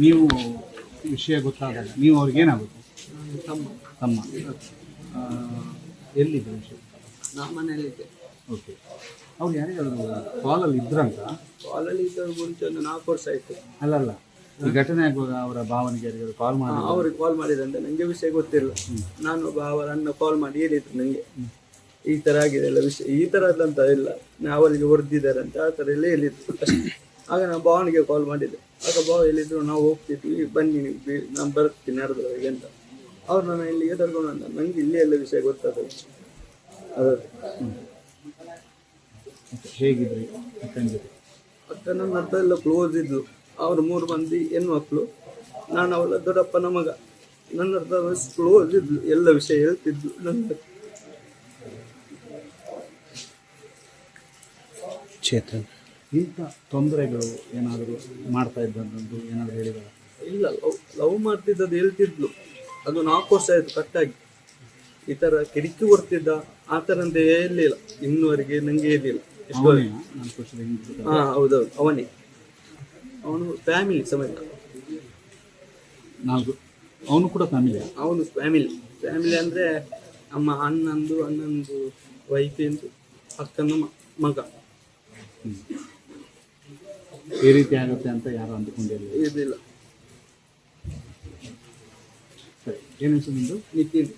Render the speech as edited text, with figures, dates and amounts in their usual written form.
ನೀವು ವಿಷಯ ಗೊತ್ತಾದಾಗ ನೀವು ಅವ್ರಿಗೇನಾಗುತ್ತೆ? ತಮ್ಮ ತಮ್ಮ. ಎಲ್ಲಿದೆ ವಿಷಯ? ನಾ ಮನೆಯಲ್ಲಿದ್ದೆ. ಓಕೆ. ಅವ್ರು ಯಾರಿಗಾದ್ರು ಕಾಲಲ್ಲಿ ಇದ್ರಂತ? ಕಾಲಲ್ಲಿ ಇದ್ದ ಮುಂಚೆ ಒಂದು 4 ವರ್ಷ ಆಯಿತು. ಅಲ್ಲಲ್ಲ, ಈ ಘಟನೆ ಆಗುವಾಗ ಅವರ ಭಾವನಿಗೆ ಯಾರಿಗಾದ್ರು ಕಾಲ್ ಮಾಡಿ? ಅವ್ರಿಗೆ ಕಾಲ್ ಮಾಡಿದಂತೆ ನನಗೆ ವಿಷಯ ಗೊತ್ತಿಲ್ಲ. ನಾನು ಅವರ ಅಣ್ಣ ಕಾಲ್ ಮಾಡಿ ಹೇಳಿದ್ರು ನನಗೆ ಈ ಥರ ಆಗಿದೆ ಎಲ್ಲ ವಿಷಯ, ಈ ಥರದಂತ ಇಲ್ಲ, ಅವರಿಗೆ ಹೊಡೆದಿದ್ದಾರೆ ಅಂತ ಆ ಥರ ಎಲ್ಲ ಹೇಳಿದ್ರು. ಆಗ ನಾನು ಭಾವನಿಗೆ ಕಾಲ್ ಮಾಡಿದ್ದೆ. ಆಗ ಭಾವ ಹೇಳಿದ್ರು ನಾವು ಹೋಗ್ತಿದ್ವಿ, ಬನ್ನಿ ನಾನು ಬರ್ತೀನಿ ಅರ್ಧವರೆಗೆ ಅಂತ. ಅವ್ರು ನಾನು ಇಲ್ಲಿಗೆ ತಗೊಂಡು ಬಂದ. ನನಗೆ ಇಲ್ಲಿ ಎಲ್ಲ ವಿಷಯ ಗೊತ್ತಾಗ್ತದೆ. ಅದು ಹೇಗಿದ್ರಿ ಅಕ್ಕನ ಜೊತೆ? ಅಕ್ಕ ನನ್ನ ಹತ್ರ ಎಲ್ಲ ಕ್ಲೋಸ್ ಇದ್ದು. ಅವರು 3 ಮಂದಿ ಹೆಣ್ಮಕ್ಳು, ನಾನು ಅವಳ ದೊಡ್ಡಪ್ಪನ ಮಗ. ನನ್ನ ಹತ್ರ ಕ್ಲೋಸ್ ಇದ್ಲು, ಎಲ್ಲ ವಿಷಯ ಹೇಳ್ತಿದ್ಲು ನನ್ನ. ಚೇತನ್ ಇಂಥ ತೊಂದರೆಗಳು ಏನಾದರೂ ಮಾಡ್ತಾ ಇದ್ದಂಥದ್ದು ಏನಾದರೂ ಹೇಳಿದಾರೆ? ಇಲ್ಲ, ಲವ್ ಮಾಡ್ತಿದ್ದದ್ದು ಹೇಳ್ತಿದ್ಲು. ಅದು 4 ವರ್ಷ ಆಯಿತು ಕಟ್ಟಾಗಿ. ಈ ಥರ ಕಿರಿಕಿ ಕೊಡ್ತಿದ್ದ ಆ ಥರ ಅಂತ ಹೇಳಲಿಲ್ಲ ಇನ್ನುವರೆಗೆ, ನನಗೆ ಹೇಳಿಲ್ಲ. ಹಾಂ ಹೌದೌದು, ಅವನೇ. ಅವನು ಫ್ಯಾಮಿಲಿ ಸಮೇತ. 4 ಅವನು ಕೂಡ ಫ್ಯಾಮಿಲಿ? ಅವನು ಫ್ಯಾಮಿಲಿ ಅಂದರೆ ಅಣ್ಣಂದು ವೈಫಿಂದು ಅಕ್ಕನ ಮಗ. ಈ ರೀತಿ ಆಗುತ್ತೆ ಅಂತ ಯಾರು ಅಂದ್ಕೊಂಡಿರಲಿಲ್ಲ? ಇದಿಲ್ಲ. ಸರಿ, ಏನು ಹೆಸರು ನಿಮ್ಮದು? ನಿತಿನ್.